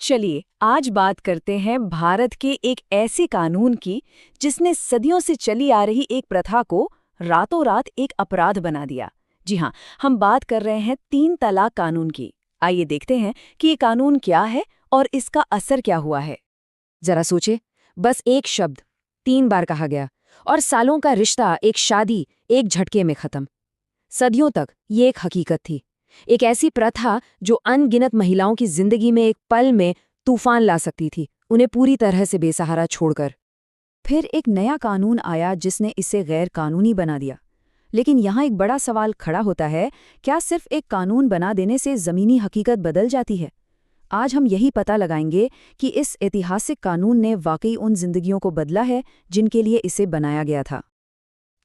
चलिए आज बात करते हैं भारत के एक ऐसे कानून की जिसने सदियों से चली आ रही एक प्रथा को रातों रात एक अपराध बना दिया। जी हाँ, हम बात कर रहे हैं 3 तलाक कानून की। आइए देखते हैं कि ये कानून क्या है और इसका असर क्या हुआ है। जरा सोचे, बस एक शब्द 3 बार कहा गया और सालों का रिश्ता, एक शादी, एक झटके में खत्म। सदियों तक ये एक हकीकत थी, एक ऐसी प्रथा जो अनगिनत महिलाओं की जिंदगी में एक पल में तूफान ला सकती थी, उन्हें पूरी तरह से बेसहारा छोड़कर। फिर एक नया कानून आया जिसने इसे गैर कानूनी बना दिया। लेकिन यहाँ एक बड़ा सवाल खड़ा होता है, क्या सिर्फ एक कानून बना देने से ज़मीनी हकीकत बदल जाती है? आज हम यही पता लगाएंगे कि इस ऐतिहासिक कानून ने वाकई उन जिंदगियों को बदला है जिनके लिए इसे बनाया गया था।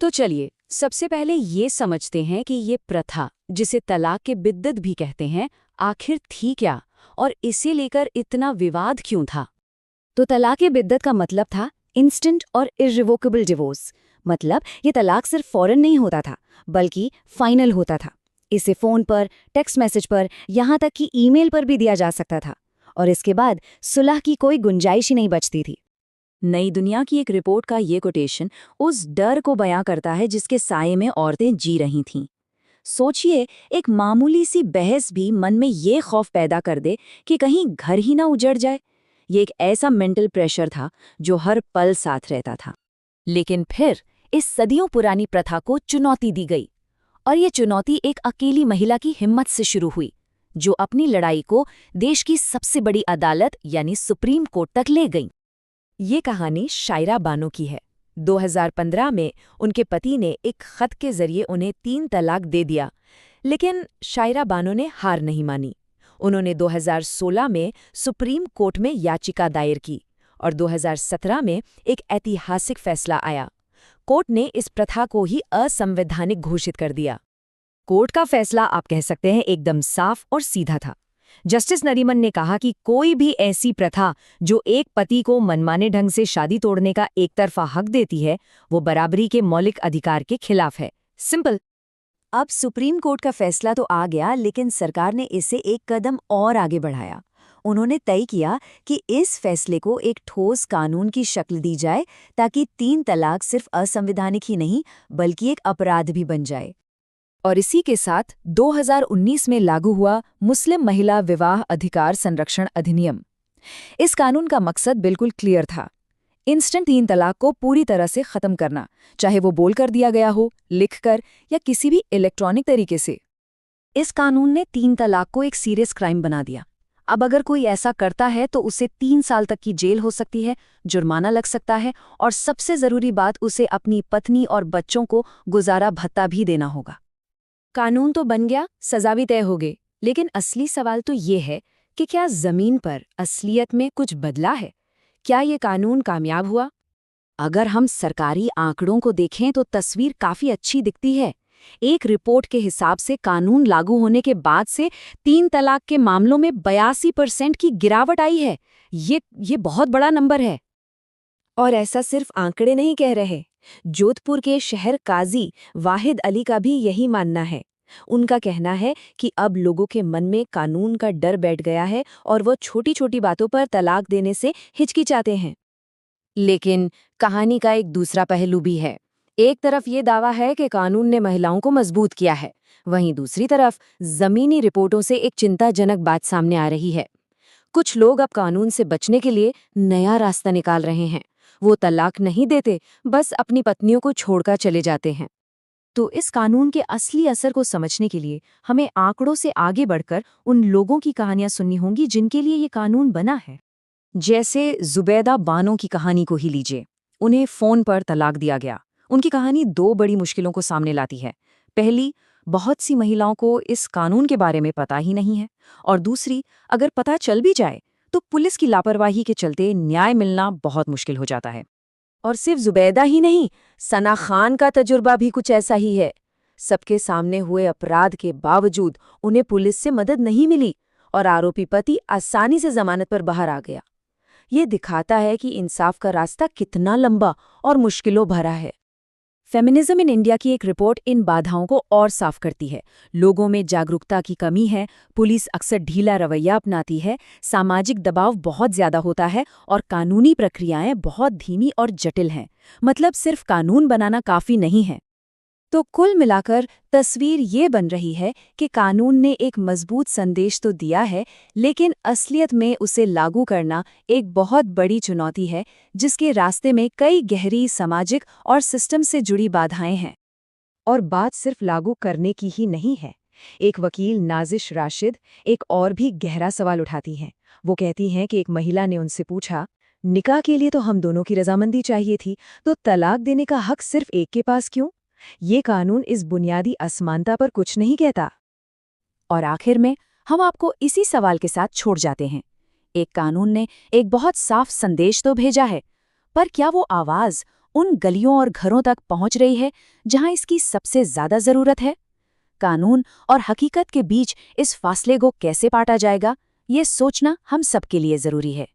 तो चलिए सबसे पहले ये समझते हैं कि ये प्रथा, जिसे तलाक के बिद्दत भी कहते हैं, आखिर थी क्या और इसे लेकर इतना विवाद क्यों था। तो तलाक ए बिद्दत का मतलब था इंस्टेंट और इर्रिवोकेबल डिवोर्स। मतलब ये तलाक सिर्फ फौरन नहीं होता था, बल्कि फाइनल होता था। इसे फ़ोन पर, टेक्स्ट मैसेज पर, यहाँ तक कि ईमेल पर भी दिया जा सकता था, और इसके बाद सुलह की कोई गुंजाइश ही नहीं बचती थी। नई दुनिया की एक रिपोर्ट का ये कोटेशन उस डर को बयां करता है जिसके साये में औरतें जी रही थीं। सोचिए, एक मामूली सी बहस भी मन में ये खौफ पैदा कर दे कि कहीं घर ही ना उजड़ जाए। ये एक ऐसा मेंटल प्रेशर था जो हर पल साथ रहता था। लेकिन फिर इस सदियों पुरानी प्रथा को चुनौती दी गई, और ये चुनौती एक अकेली महिला की हिम्मत से शुरू हुई, जो अपनी लड़ाई को देश की सबसे बड़ी अदालत यानी सुप्रीम कोर्ट तक ले गई। ये कहानी शायरा बानो की है। 2015 में उनके पति ने एक खत के जरिए उन्हें 3 तलाक दे दिया, लेकिन शायरा बानो ने हार नहीं मानी। उन्होंने 2016 में सुप्रीम कोर्ट में याचिका दायर की, और 2017 में एक ऐतिहासिक फैसला आया। कोर्ट ने इस प्रथा को ही असंवैधानिक घोषित कर दिया। कोर्ट का फैसला, आप कह सकते हैं, एकदम साफ और सीधा था। जस्टिस नरीमन ने कहा कि कोई भी ऐसी प्रथा जो एक पति को मनमाने ढंग से शादी तोड़ने का एक तरफा हक देती है, वो बराबरी के मौलिक अधिकार के खिलाफ है। सिंपल। अब सुप्रीम कोर्ट का फैसला तो आ गया, लेकिन सरकार ने इसे एक कदम और आगे बढ़ाया। उन्होंने तय किया कि इस फैसले को एक ठोस कानून की शक्ल दी जाए, ताकि 3 तलाक सिर्फ असंवैधानिक ही नहीं बल्कि एक अपराध भी बन जाए। और इसी के साथ 2019 में लागू हुआ मुस्लिम महिला विवाह अधिकार संरक्षण अधिनियम। इस कानून का मकसद बिल्कुल क्लियर था, इंस्टेंट 3 तलाक को पूरी तरह से खत्म करना, चाहे वो बोलकर दिया गया हो, लिखकर, या किसी भी इलेक्ट्रॉनिक तरीके से। इस कानून ने 3 तलाक को एक सीरियस क्राइम बना दिया। अब अगर कोई ऐसा करता है तो उसे 3 साल तक की जेल हो सकती है, जुर्माना लग सकता है, और सबसे जरूरी बात, उसे अपनी पत्नी और बच्चों को गुजारा भत्ता भी देना होगा। कानून तो बन गया, सजा भी तय हो गई, लेकिन असली सवाल तो ये है कि क्या जमीन पर असलियत में कुछ बदला है? क्या ये कानून कामयाब हुआ? अगर हम सरकारी आंकड़ों को देखें तो तस्वीर काफी अच्छी दिखती है। एक रिपोर्ट के हिसाब से कानून लागू होने के बाद से 3 तलाक के मामलों में 82% की गिरावट आई है। ये बहुत बड़ा नंबर है। और ऐसा सिर्फ आंकड़े नहीं कह रहे। जोधपुर के शहर काजी वाहिद अली का भी यही मानना है। उनका कहना है कि अब लोगों के मन में कानून का डर बैठ गया है और वो छोटी छोटी बातों पर तलाक देने से हिचकिचाते हैं। लेकिन कहानी का एक दूसरा पहलू भी है। एक तरफ ये दावा है कि कानून ने महिलाओं को मजबूत किया है, वहीं दूसरी तरफ जमीनी रिपोर्टों से एक चिंताजनक बात सामने आ रही है। कुछ लोग अब कानून से बचने के लिए नया रास्ता निकाल रहे हैं। वो तलाक नहीं देते, बस अपनी पत्नियों को छोड़कर चले जाते हैं। तो इस कानून के असली असर को समझने के लिए हमें आंकड़ों से आगे बढ़कर उन लोगों की कहानियां सुननी होंगी जिनके लिए ये कानून बना है। जैसे जुबैदा बानो की कहानी को ही लीजिए। उन्हें फ़ोन पर तलाक दिया गया। उनकी कहानी 2 बड़ी मुश्किलों को सामने लाती है। पहली, बहुत सी महिलाओं को इस कानून के बारे में पता ही नहीं है, और दूसरी, अगर पता चल भी जाए तो पुलिस की लापरवाही के चलते न्याय मिलना बहुत मुश्किल हो जाता है। और सिर्फ जुबैदा ही नहीं, सना खान का तजुर्बा भी कुछ ऐसा ही है। सबके सामने हुए अपराध के बावजूद उन्हें पुलिस से मदद नहीं मिली, और आरोपी पति आसानी से जमानत पर बाहर आ गया। ये दिखाता है कि इंसाफ का रास्ता कितना लंबा और मुश्किलों भरा है। फेमिनिज्म इन इंडिया की एक रिपोर्ट इन बाधाओं को और साफ करती है। लोगों में जागरूकता की कमी है, पुलिस अक्सर ढीला रवैया अपनाती है, सामाजिक दबाव बहुत ज्यादा होता है और कानूनी प्रक्रियाएं बहुत धीमी और जटिल हैं। मतलब सिर्फ कानून बनाना काफी नहीं है। तो कुल मिलाकर तस्वीर ये बन रही है कि कानून ने एक मजबूत संदेश तो दिया है, लेकिन असलियत में उसे लागू करना एक बहुत बड़ी चुनौती है, जिसके रास्ते में कई गहरी सामाजिक और सिस्टम से जुड़ी बाधाएं हैं। और बात सिर्फ लागू करने की ही नहीं है। एक वकील नाजिश राशिद एक और भी गहरा सवाल उठाती हैं। वो कहती हैं कि एक महिला ने उनसे पूछा, निकाह के लिए तो हम दोनों की रजामंदी चाहिए थी, तो तलाक देने का हक सिर्फ एक के पास क्यों? ये कानून इस बुनियादी असमानता पर कुछ नहीं कहता। और आखिर में हम आपको इसी सवाल के साथ छोड़ जाते हैं। एक कानून ने एक बहुत साफ संदेश तो भेजा है, पर क्या वो आवाज उन गलियों और घरों तक पहुंच रही है जहां इसकी सबसे ज्यादा जरूरत है? कानून और हकीकत के बीच इस फासले को कैसे पाटा जाएगा, ये सोचना हम सबके लिए जरूरी है।